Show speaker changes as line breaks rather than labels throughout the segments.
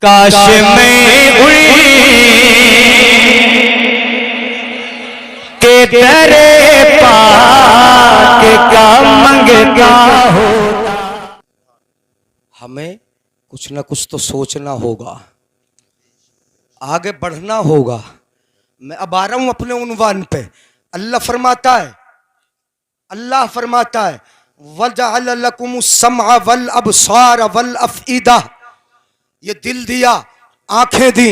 काश मैं उड़ी के तेरे पाक का मंगता होता।
हमें कुछ ना कुछ तो सोचना होगा, आगे बढ़ना होगा। मैं अब आ रहा हूं अपने उन्वान पे। अल्लाह फरमाता है वजअल लकुमुस समअ वल अबसार वल अफईदा। ये दिल दिया, आंखें दी,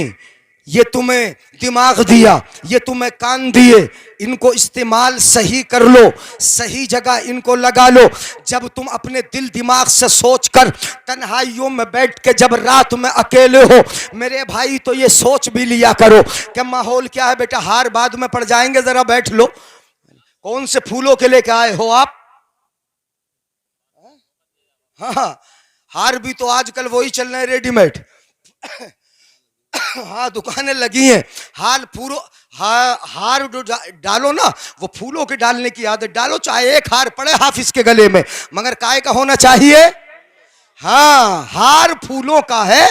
ये तुम्हें दिमाग दिया, ये तुम्हें कान दिए, इनको इस्तेमाल सही कर लो, सही जगह इनको लगा लो। जब तुम अपने दिल दिमाग से सोचकर तन्हाइयों में बैठ के जब रात में अकेले हो, मेरे भाई तो ये सोच भी लिया करो कि माहौल क्या है। बेटा हार बाद में पड़ जाएंगे, जरा बैठ लो। कौन से फूलों के लेके आए हो आप? हाँ, हार भी तो आजकल वही चल रहे हैं, रेडीमेड। हाँ, दुकानें लगी हैं। हार जो डालो ना, वो फूलों के डालने की आदत डालो। चाहे एक हार पड़े हाफिज के गले में, मगर काय का होना चाहिए। हाँ, हार फूलों का है।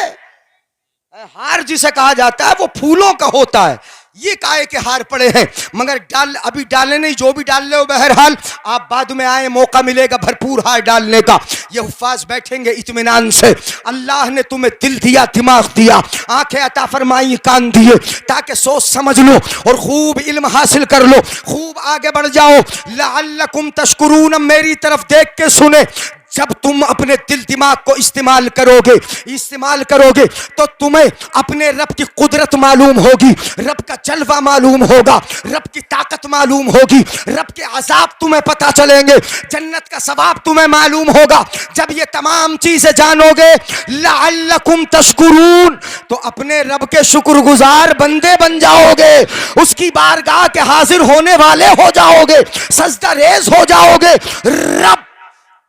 हार जिसे कहा जाता है वो फूलों का होता है। ये काहे के हार पड़े हैं, मगर अभी डालने नहीं। जो भी डाल ले हो, बहरहाल आप बाद में आए, मौका मिलेगा भरपूर हार डालने का। ये हुफ्फाज बैठेंगे इत्मीनान से। अल्लाह ने तुम्हें दिल दिया, दिमाग दिया, आंखें अता फरमाई, कान दिए, ताकि सोच समझ लो और खूब इल्म हासिल कर लो, खूब आगे बढ़ जाओ। लअल्लकुम तशकुरून, मेरी तरफ देख के सुने। जब तुम अपने दिल दिमाग को इस्तेमाल करोगे तो तुम्हें अपने रब की कुदरत मालूम होगी, रब का जलवा मालूम होगा, रब की ताकत मालूम होगी, रब के अज़ाब तुम्हें पता चलेंगे, जन्नत का सवाब तुम्हें मालूम होगा। जब ये तमाम चीजें जानोगे, लअल्लकुम तशकुरून, तो अपने रब के शुक्रगुजार बंदे बन जाओगे, उसकी बारगाह के हाजिर होने वाले हो जाओगे, सजदा रेज हो जाओगे। रब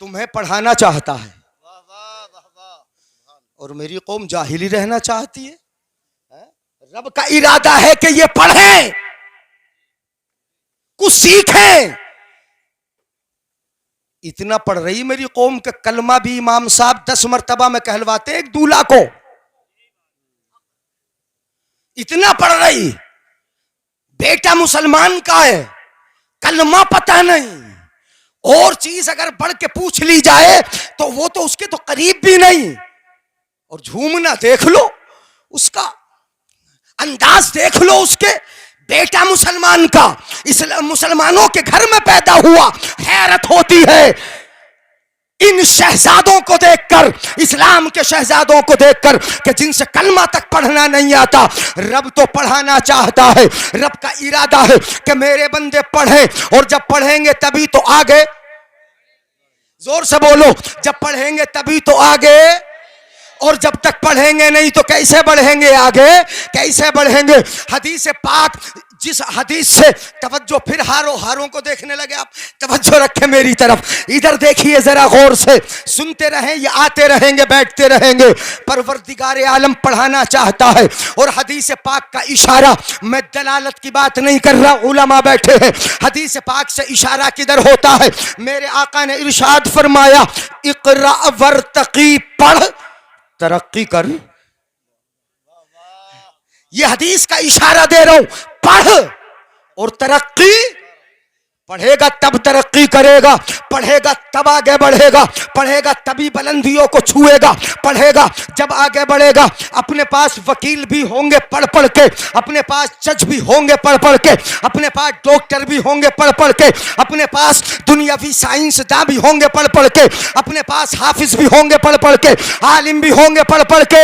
तुम्हें पढ़ाना चाहता है और मेरी कौम जाहिली रहना चाहती है। रब का इरादा है कि ये पढ़ें, कुछ सीखें। इतना पढ़ रही मेरी कौम के कलमा भी इमाम साहब 10 मरतबा में कहलवाते एक दूल्हा को। इतना पढ़ रही, बेटा मुसलमान का है, कलमा पता नहीं, और चीज अगर बढ़ के पूछ ली जाए तो वो तो उसके तो करीब भी नहीं। और झूमना देख लो, उसका अंदाज देख लो, उसके बेटा मुसलमान का, इस्लाम मुसलमानों के घर में पैदा हुआ। हैरत होती है इन शहजादों को देखकर, इस्लाम के शहजादों को देखकर, कि जिनसे कलमा तक पढ़ना नहीं आता। रब तो पढ़ाना चाहता है, रब का इरादा है कि मेरे बंदे पढ़ें, और जब पढ़ेंगे तभी तो आगे, जोर से बोलो, जब पढ़ेंगे तभी तो आगे, और जब तक पढ़ेंगे नहीं तो कैसे बढ़ेंगे आगे, कैसे बढ़ेंगे। हदीस पाक, जिस हदीस से तवज्जो, फिर हारों को देखने लगे आप, तवज्जो रखें मेरी तरफ, इधर देखिए जरा गौर से, सुनते रहें, ये आते रहेंगे, बैठते रहेंगे। परवरदिगार आलम पढ़ाना चाहता है, और हदीस पाक का इशारा, मैं दलालत की बात नहीं कर रहा, उलमा बैठे हैं। हदीस पाक से इशारा किधर होता है? मेरे आका ने इरशाद फरमाया, इक़रा वर्तक़ी, पढ़ तरक्की कर। ये हदीस का इशारा दे रहा हूं, पढ़ और तरक्की। पढ़ेगा तब तरक्की करेगा, पढ़ेगा तब आगे बढ़ेगा, पढ़ेगा तभी बुलंदियों को छुएगा, पढ़ेगा जब आगे बढ़ेगा। अपने पास वकील भी होंगे पढ़ पढ़ के, अपने पास जज भी होंगे पढ़ पढ़ के, अपने पास डॉक्टर भी होंगे पढ़ पढ़ के, अपने पास दुनियावी साइंसदान भी होंगे पढ़ पढ़ के, अपने पास हाफिज भी होंगे पढ़ पढ़ के, आलिम भी होंगे पढ़ पढ़ के।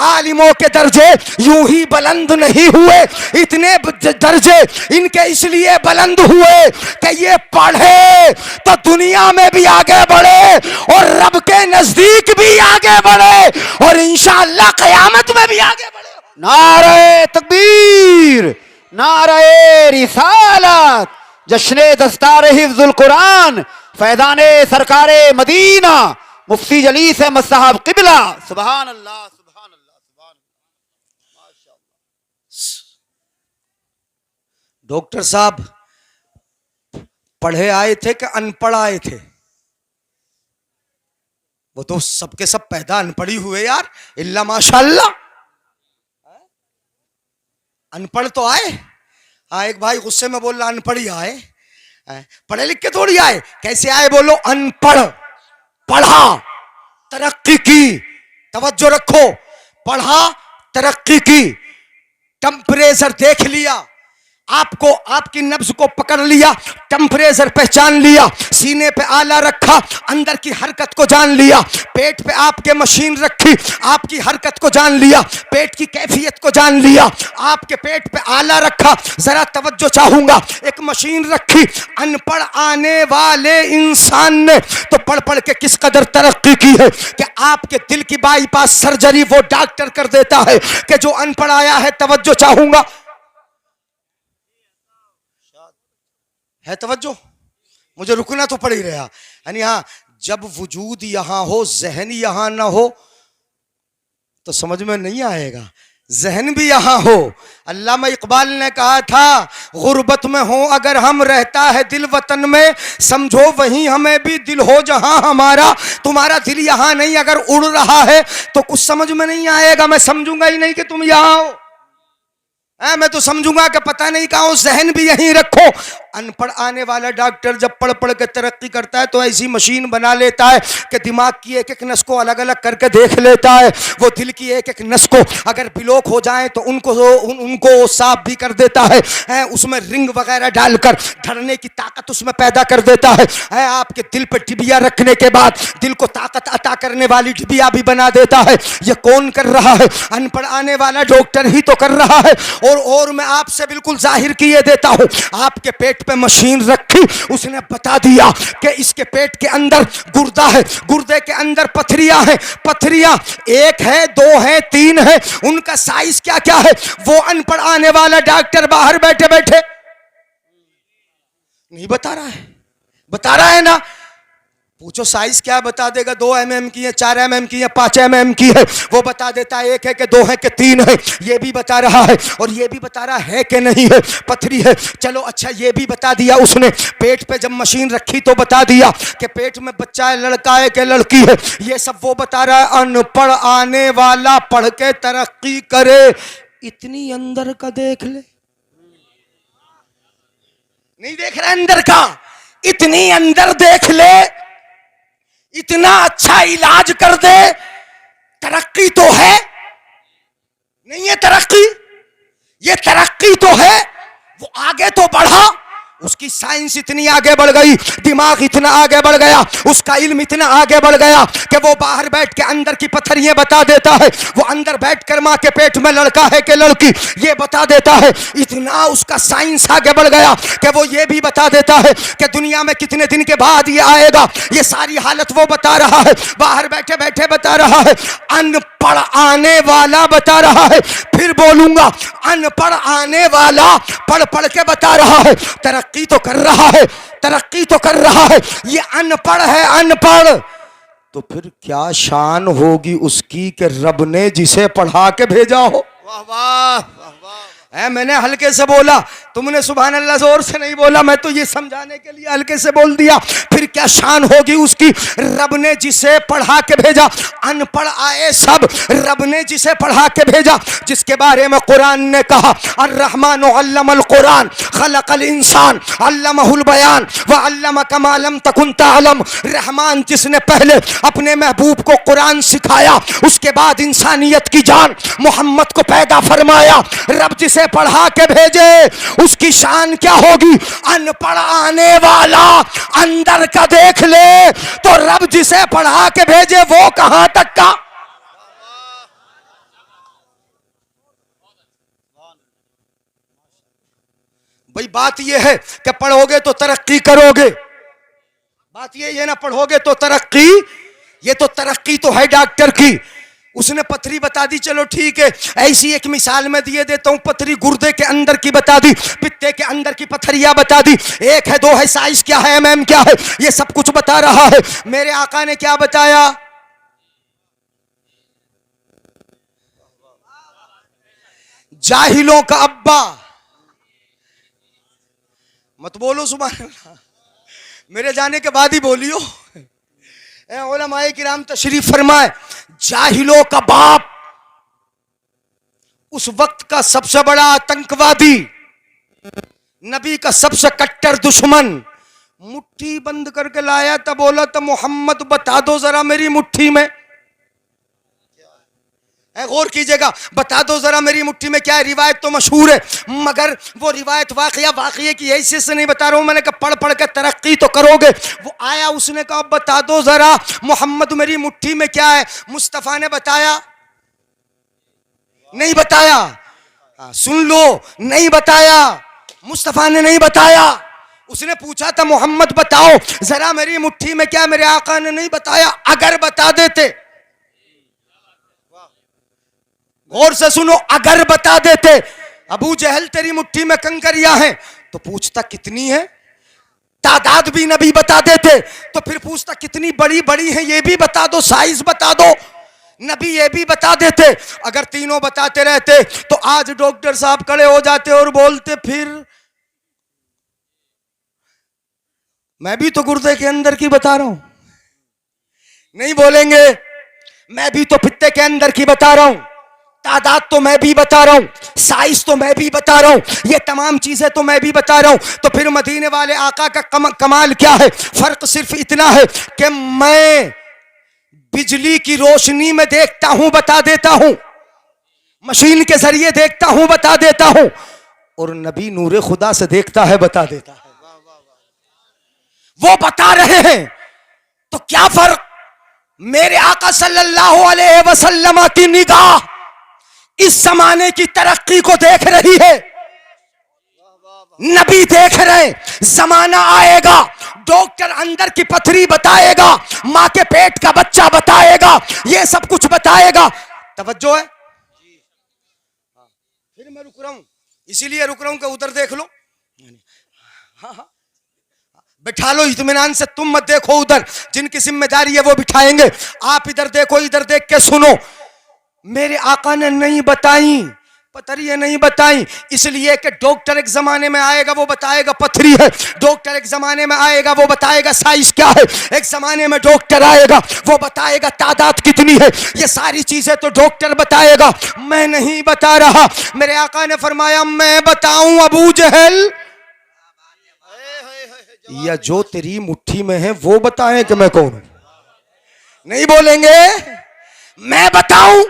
आलिमों के दर्जे यूं ही बुलंद नहीं हुए, इतने दर्जे इनके इसलिए बुलंद हुए कि ये पढ़े तो दुनिया में भी आगे बढ़े, और रब के नजदीक भी आगे बढ़े, और इंशाअल्लाह क़यामत में भी आगे बढ़े।
नारे तकबीर, नारे रिसालत, जश्ने दस्तार हिफ्जुल कुरान, फैजाने सरकारे मदीना, मुफ्ती जलीस अहमद साहब किबला। सुभान अल्लाह, सुभान अल्लाह, सुभान अल्लाह, माशाअल्लाह।
डॉक्टर साहब पढ़े आए थे कि अनपढ़ आए थे? वो तो सबके सब पैदा अनपढ़ी हुए यार, इल्ला माशाअल्लाह। अनपढ़ तो आए। हाँ, एक भाई गुस्से में बोल रहा अनपढ़ ही आए, पढ़े लिख के थोड़ी आए। कैसे आए बोलो? अनपढ़, पढ़ा, तरक्की की। तवज्जो रखो, पढ़ा, तरक्की की, टेम्परेचर देख लिया, आपको आपकी नब्ज को पकड़ लिया, टेम्परेचर पहचान लिया, सीने पे आला रखा, अंदर की हरकत को जान लिया, पेट पे आपके मशीन रखी, आपकी हरकत को जान लिया, पेट की कैफियत को जान लिया, आपके पेट पे आला रखा। जरा तवज्जो चाहूंगा, एक मशीन रखी, अनपढ़ आने वाले इंसान ने तो पढ़ पढ़ के किस कदर तरक्की की है कि आपके दिल की बाईपास सर्जरी वो डॉक्टर कर देता है कि जो अनपढ़ आया है। तवज्जो चाहूंगा, है तवज्जो? मुझे रुकना तो पड़ ही रहा। यानी हाँ, जब वजूद यहां हो, जहन यहां ना हो तो समझ में नहीं आएगा। जहन भी यहां हो। अल्लामा इकबाल ने कहा था, गुर्बत में हो अगर हम, रहता है दिल वतन में, समझो वहीं हमें भी दिल हो जहां हमारा। तुम्हारा दिल यहां नहीं, अगर उड़ रहा है तो कुछ समझ में नहीं आएगा। मैं समझूंगा ही नहीं कि तुम यहां हो, मैं तो समझूंगा कि पता नहीं कहां हो। जहन भी यहीं रखो। अनपढ़ आने वाला डॉक्टर जब पढ़ पढ़ के तरक्की करता है तो ऐसी मशीन बना लेता है कि दिमाग की एक एक नस को अलग अलग करके देख लेता है। वो दिल की एक एक नस को अगर ब्लॉक हो जाए तो उनको साफ भी कर देता है, उसमें रिंग वगैरह डालकर धरने की ताकत उसमें पैदा कर देता है। आपके दिल पे डिबिया रखने के बाद दिल को ताकत अता करने वाली डिबिया भी बना देता है। ये कौन कर रहा है? अनपढ़ आने वाला डॉक्टर ही तो कर रहा है। और मैं आपसे बिल्कुल जाहिर किए देता हूं, आपके पेट पे मशीन रखी, उसने बता दिया कि इसके पेट के अंदर गुर्दा है, गुर्दे के अंदर पथरियां हैं, पथरियां 1 है, 2 है, 3 है, उनका साइज क्या क्या है वो अनपढ़ आने वाला डॉक्टर बाहर बैठे बैठे नहीं बता रहा है। बता रहा है ना? पूछो साइज क्या बता देगा? 2 mm की है, 4 mm की है, 5 mm की है, वो बता देता है 1 है कि 2 है कि 3 है। ये भी बता रहा है और ये भी बता रहा है कि नहीं है, पथरी है। चलो अच्छा, ये भी बता दिया उसने। पेट पे जब मशीन रखी तो बता दिया कि पेट में बच्चा है, लड़का है कि लड़की है, ये सब वो बता रहा है। अनपढ़ आने वाला पढ़ के तरक्की करे, इतनी अंदर का देख ले। नहीं देख रहा अंदर का? इतनी अंदर देख ले, इतना अच्छा इलाज कर दे। तरक्की तो है नहीं? है तरक्की? ये तरक्की तो है। वो आगे तो बढ़ा, उसकी साइंस इतनी आगे बढ़ गई, दिमाग इतना आगे बढ़ गया, उसका इल्म इतना आगे बढ़ गया कि वो बाहर बैठ के अंदर की पथरियां बता देता है। वो अंदर बैठ कर मां के पेट में लड़का है कि लड़की ये बता देता है। इतना उसका साइंस आगे बढ़ गया कि वो ये भी बता देता है कि दुनिया में कितने दिन के बाद ये आएगा। ये सारी हालत वो बता रहा है, बाहर बैठे बैठे बता रहा है। अनपढ़ आने वाला बता रहा है। फिर बोलूंगा, अनपढ़ आने वाला पढ़ पढ़ के बता रहा है। तरक्की तो कर रहा है, तरक्की तो कर रहा है। ये अनपढ़ है, अनपढ़। तो फिर क्या शान होगी उसकी कि रब ने जिसे पढ़ा के भेजा हो। वाह वाह वाह वाह। मैंने हल्के से बोला, तुमने सुभान अल्लाह जोर से नहीं बोला। मैं तो ये समझाने के लिए हल्के से बोल दिया। फिर क्या शान होगी उसकी, रब ने जिसे पढ़ा के भेजा। अनपढ़ आए सब, रब ने जिसे पढ़ा के भेजा, जिसके बारे में कुरान ने कहा, अर्रहमान अल्लमल कुरान खलकल इंसान अल्लमहुल बयान व अल्लमका मा लम तकुन तअलम। रहमान जिसने पहले अपने महबूब को कुरान सिखाया, उसके बाद इंसानियत की जान मोहम्मद को पैदा फरमाया। रब जिसे पढ़ा के भेजे उसकी शान क्या होगी। अनपढ़ आने वाला अंदर का देख ले तो रब जिसे पढ़ा के भेजे वो कहां तक का। भाई बात यह है कि पढ़ोगे तो तरक्की करोगे। बात यह है ना, पढ़ोगे तो तरक्की। ये तो तरक्की तो है डॉक्टर की। उसने पथरी बता दी, चलो ठीक है। ऐसी एक मिसाल में दिए देता हूं। पथरी गुर्दे के अंदर की बता दी, पित्ते के अंदर की पथरियां बता दी। 1 है, 2 है, साइज क्या है, mm क्या है, ये सब कुछ बता रहा है। मेरे आका ने क्या बताया? जाहिलों का अब्बा। मत बोलो सुभान अल्लाह, मेरे जाने के बाद ही बोलियो। उलमाए किराम तशरीफ फरमाए, जाहिलों का बाप उस वक्त का सबसे बड़ा आतंकवादी, नबी का सबसे कट्टर दुश्मन मुट्ठी बंद करके लाया था, बोला था मोहम्मद बता दो जरा मेरी मुट्ठी में, गौर कीजिएगा, बता दो जरा मेरी मुट्ठी में क्या है। रिवायत तो मशहूर है, मगर वो रिवायत वाकया की हैसियत से नहीं बता रहा हूं। मैंने कहा पढ़ पढ़ के तरक्की तो करोगे। वो आया, उसने कहा बता दो जरा मोहम्मद मेरी मुट्ठी में क्या है। मुस्तफा ने बताया? नहीं बताया। सुन लो, नहीं बताया, मुस्तफा ने नहीं बताया। उसने पूछा था मोहम्मद बताओ जरा मेरी मुट्ठी में क्या, मेरे आका ने नहीं बताया। अगर बता देते, गौर से सुनो, अगर बता देते अबू जहल तेरी मुट्ठी में कंकरियां हैं, तो पूछता कितनी है, तादाद भी नबी बता देते। तो फिर पूछता कितनी बड़ी बड़ी है ये भी बता दो, साइज बता दो, नबी ये भी बता देते। अगर तीनों बताते रहते तो आज डॉक्टर साहब खड़े हो जाते और बोलते फिर मैं भी तो गुर्दे के अंदर की बता रहा हूं। नहीं बोलेंगे, मैं भी तो फित्ते के अंदर की बता रहा हूं, तादाद तो मैं भी बता रहा हूं, साइज तो मैं भी बता रहा हूं, ये तमाम चीजें तो मैं भी बता रहा हूं। तो फिर मदीने वाले आका का कमाल क्या है? फर्क सिर्फ इतना है कि मैं बिजली की रोशनी में देखता हूं, बता देता हूं, मशीन के जरिए देखता हूं, बता देता हूं, और नबी नूरे खुदा से देखता है, बता देता है। वो बता रहे हैं, तो क्या फर्क? मेरे आका सल्लल्लाहु अलैहि वसल्लम की निगाह इस जमाने की तरक्की को देख रही है, नबी देख रहे। जमाना आएगा, डॉक्टर अंदर की पथरी बताएगा, मां के पेट का बच्चा बताएगा, ये सब कुछ बताएगा। तवज्जो है? फिर मैं रुक रहा हूं, इसीलिए रुक रहा हूं कि उधर देख लो। हाँ, बिठा लो इत्मीनान से, तुम मत देखो उधर, जिनकी जिम्मेदारी है वो बिठाएंगे। आप इधर देखो, इधर देख के सुनो। मेरे आका ने नहीं बताई, पथरी नहीं बताई, इसलिए कि डॉक्टर एक जमाने में आएगा वो बताएगा पथरी है, डॉक्टर एक जमाने में आएगा वो बताएगा साइज क्या है, एक जमाने में डॉक्टर आएगा वो बताएगा तादाद कितनी है। ये सारी चीजें तो डॉक्टर बताएगा, मैं नहीं बता रहा। मेरे आका ने फरमाया मैं बताऊं अबू जहल, या जो तेरी मुट्ठी में है वो बताएं कि मैं कौन हूं? नहीं बोलेंगे। मैं बताऊं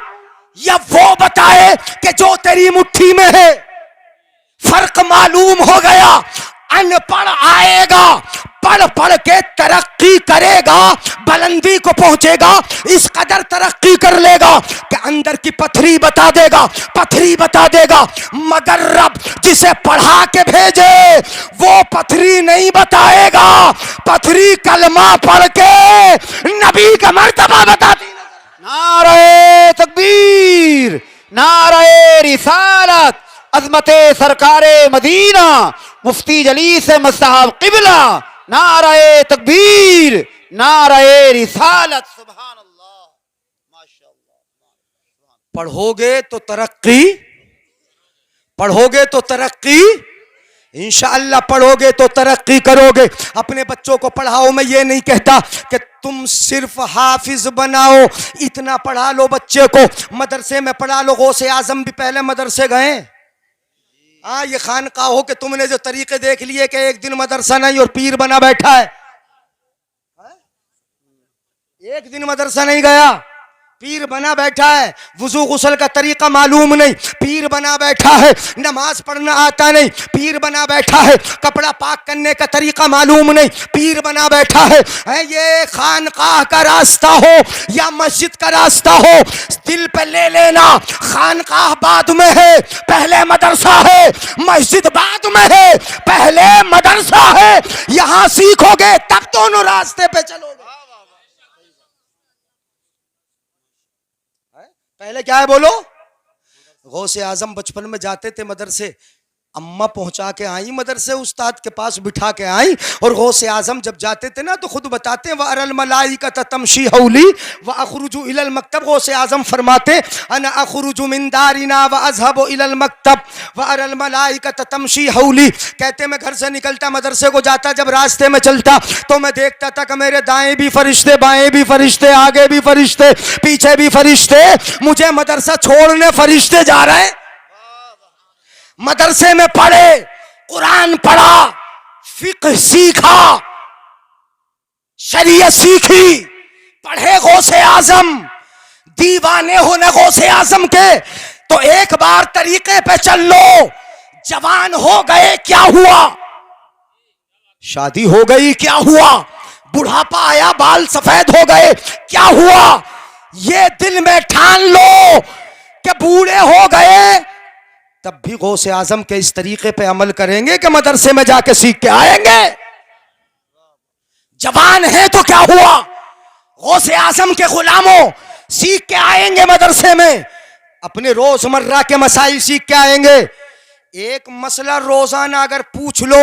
या वो बताए कि जो तेरी मुट्ठी में है? फर्क मालूम हो गया। अनपढ़ आएगा, पढ़ पढ़ के तरक्की करेगा, बुलंदी को पहुंचेगा, इस कदर तरक्की कर लेगा कि अंदर की पथरी बता देगा, पथरी बता देगा। मगर रब जिसे पढ़ा के भेजे वो पथरी नहीं बताएगा, पथरी कलमा पढ़ के नबी का मर्तबा बताती।
नारे तकबीर, नारे रिसालत, अजमते सरकारे मदीना, मुफ्ती जलीस मस्तहब किबला, नारे तकबीर, नारे रिसालत, सुभान अल्लाह, माशाअल्लाह।
पढ़ोगे तो तरक्की, पढ़ोगे तो तरक्की, इंशाअल्लाह पढ़ोगे तो तरक्की करोगे। अपने बच्चों को पढ़ाओ, मैं ये नहीं कहता कि तुम सिर्फ हाफिज बनाओ, इतना पढ़ा लो बच्चे को, मदरसे में पढ़ा लो। गौसे आजम भी पहले मदरसे गए। हाँ, ये खानकाहों के तुमने जो तरीके देख लिए कि एक दिन मदरसा नहीं और पीर बना बैठा है, एक दिन मदरसा नहीं गया, पीर बना बैठा है। वुजू गुस्ल का तरीका मालूम नहीं, पीर बना बैठा है। नमाज पढ़ना आता नहीं, पीर बना बैठा है। कपड़ा पाक करने का तरीका मालूम नहीं, पीर बना बैठा है। ये खानकाह का रास्ता हो या मस्जिद का रास्ता हो, दिल पे ले लेना, खानकाह बाद में है, पहले मदरसा है, मस्जिद बाद में है, पहले मदरसा है। यहां सीखोगे तब दोनों रास्ते पे चलोगे। पहले क्या है बोलो? गौसे आजम बचपन में जाते थे मदरसे, अम्मा पहुंचा के आई मदरसे, उस्ताद के पास बिठा के आई। और गौसे आजम जब जाते थे ना तो खुद बताते हैं वअरल मलाइकत तमशी हौली व अखरुजु इलल मक्तब। गौसे आजम फरमाते अना अखरुजु मिन दारिना व अज़हबु इलल मक्तब वअरल मलाइकत तमशी हौली। कहते मैं घर से निकलता मदरसे को जाता, जब रास्ते में चलता तो मैं देखता था कि मेरे दाएं भी फरिश्ते, बाएं भी फरिश्ते, आगे भी फरिश्ते, पीछे भी फरिश्ते, मुझे मदरसा छोड़ने फरिश्ते जा रहे हैं। मदरसे में पढ़े, कुरान पढ़ा, फिक्र सीखा, शरीयत सीखी, पढ़े गौसे आजम, दीवाने हो न गौसे आजम के, तो एक बार तरीके पे चल लो। जवान हो गए क्या हुआ, शादी हो गई क्या हुआ, बुढ़ापा आया बाल सफेद हो गए क्या हुआ, ये दिल में ठान लो कि बूढ़े हो गए तब भी गौसे आजम के इस तरीके पे अमल करेंगे कि मदरसे में जाके सीख के आएंगे। जवान है तो क्या हुआ, गौसे आजम के गुलामों सीख के आएंगे मदरसे में, अपने रोजमर्रा के मसाइल सीख के आएंगे। एक मसला रोजाना अगर पूछ लो,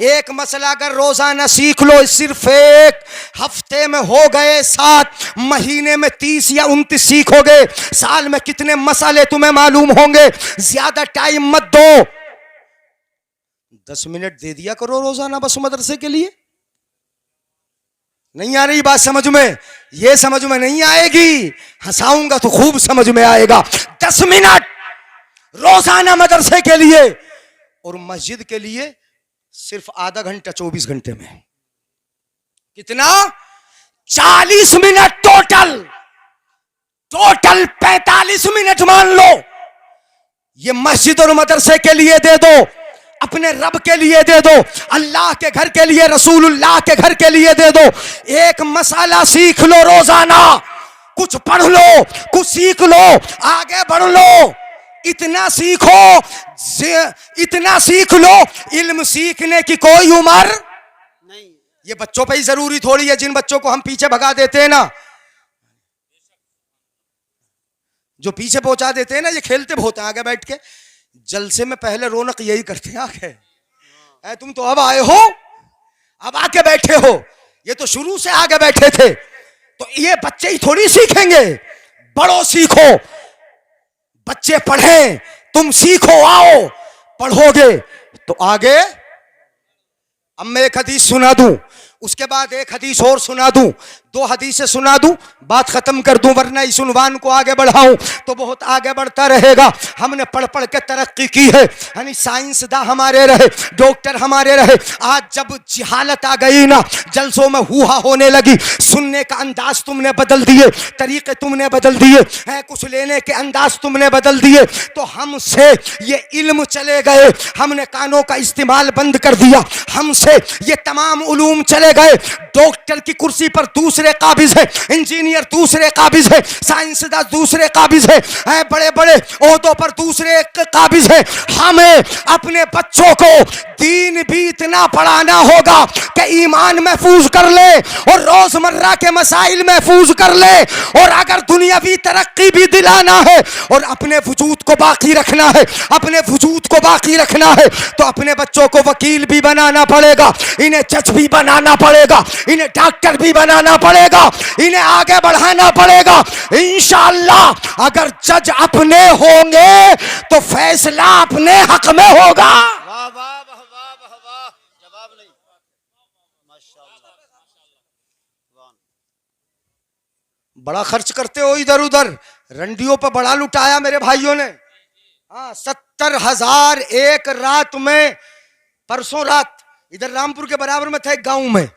एक मसला अगर रोजाना सीख लो, सिर्फ एक हफ्ते में हो गए 7, महीने में 30 या 29 सीखोगे, साल में कितने मसाले तुम्हें मालूम होंगे। ज्यादा टाइम मत दो, 10 मिनट दे दिया करो रोजाना बस मदरसे के लिए। नहीं आ रही बात समझ में, ये समझ में नहीं आएगी, हंसाऊंगा तो खूब समझ में आएगा। 10 मिनट रोजाना मदरसे के लिए, और मस्जिद के लिए सिर्फ आधा घंटा 24 घंटे में कितना, 40 मिनट टोटल 45 मिनट मान लो, ये मस्जिद और मदरसे के लिए दे दो, अपने रब के लिए दे दो, अल्लाह के घर के लिए, रसूलुल्लाह के घर के लिए दे दो। एक मसाला सीख लो रोजाना, कुछ पढ़ लो, कुछ सीख लो, आगे बढ़ लो। इतना सीखो, इतना सीख लो, इल्म सीखने की कोई उम्र नहीं। ये बच्चों पे ही जरूरी थोड़ी है, जिन बच्चों को हम पीछे भगा देते हैं ना, जो पीछे पहुंचा देते हैं ना, ये खेलते बहुत हैं आगे बैठ के, जलसे में पहले रौनक यही करते हैं आगे। तुम तो अब आए हो, अब आके बैठे हो, ये तो शुरू से आगे बैठे थे। तो ये बच्चे ही थोड़ी सीखेंगे, बड़ों सीखो, बच्चे पढ़ें, तुम सीखो, आओ पढ़ोगे तो आगे। अब मैं एक हदीस सुना दूं, उसके बाद एक हदीस और सुना दूं, 2 हदीसें सुना दूं, बात खत्म कर दूं, वरना इस उन्वान को आगे बढ़ाऊं तो बहुत आगे बढ़ता रहेगा। हमने पढ़ पढ़ के तरक्की की है, यानी साइंसदान हमारे रहे, डॉक्टर हमारे रहे। आज जब जिहालत आ गई ना, जलसों में हुआ होने लगी, सुनने का अंदाज तुमने बदल दिए, तरीके तुमने बदल दिए हैं, कुछ लेने के अंदाज तुमने बदल दिए, तो हमसे ये इल्म चले गए, हमने कानों का इस्तेमाल बंद कर दिया, हमसे ये तमाम उलूम चले गए। डॉक्टर की कुर्सी पर दूसरे काबिज है, इंजीनियर दूसरे काबिज है, साइंसदान दूसरे काबिज है, बड़े बड़े ओहदों पर दूसरे काबिज है। हमें अपने बच्चों को दीन भी इतना पढ़ाना होगा कि ईमान महफूज कर ले और रोजमर्रा के मसाइल महफूज कर ले, और अगर दुनियावी तरक्की भी दिलाना है और अपने वजूद को बाकी रखना है, अपने वजूद को बाकी रखना है, तो अपने बच्चों को वकील भी बनाना पड़ेगा, इन्हें जज भी बनाना पड़ेगा, इन्हें डॉक्टर भी बनाना पड़ेगा, इन्हें आगे बढ़ाना पड़ेगा। इंशाअल्लाह अगर जज अपने होंगे तो फैसला अपने हक में होगा।
वाह वाह वाह वाह वाह, जवाब नहीं, माशाअल्लाह।
बड़ा खर्च करते हो इधर उधर, रंडियों पर बड़ा लुटाया मेरे भाइयों ने। हाँ, 70,000 एक रात में, परसों रात इधर रामपुर के बराबर में था एक गांव में,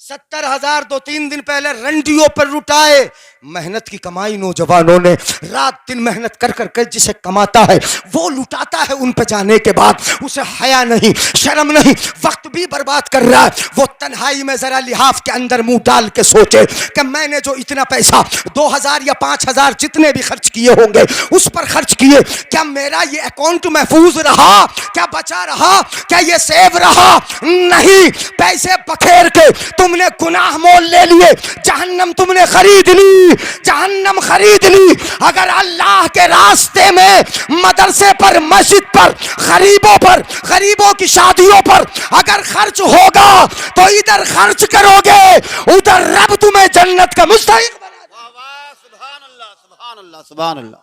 70,000 2-3 दिन पहले रंडियों पर लुटाए। मेहनत की कमाई नौजवानों ने, रात दिन मेहनत कर कर के जिसे कमाता है वो लुटाता है, उन पे जाने के बाद उसे हया नहीं, शर्म नहीं, वक्त भी बर्बाद कर रहा है। वो तन्हाई में जरा लिहाफ के अंदर मुंह डाल के सोचे कि मैंने जो इतना पैसा 2,000 या 5,000 जितने भी खर्च किए होंगे उस पर खर्च किए, क्या मेरा ये अकाउंट महफूज रहा, क्या बचा रहा, क्या ये सेव रहा? नहीं, पैसे बखेर के तुमने गुनाह मोल ले लिए, जहन्नम तुमने खरीद ली, जहन्नम खरीद ली। अगर अल्लाह के रास्ते में मदरसे पर, मस्जिद पर, गरीबों की शादियों पर अगर खर्च होगा तो इधर खर्च करोगे, उधर रब तुम्हें जन्नत का मुस्तहिक बना देगा।
वाह वाह, सुभान अल्लाह सुभान अल्लाह सुभान अल्लाह।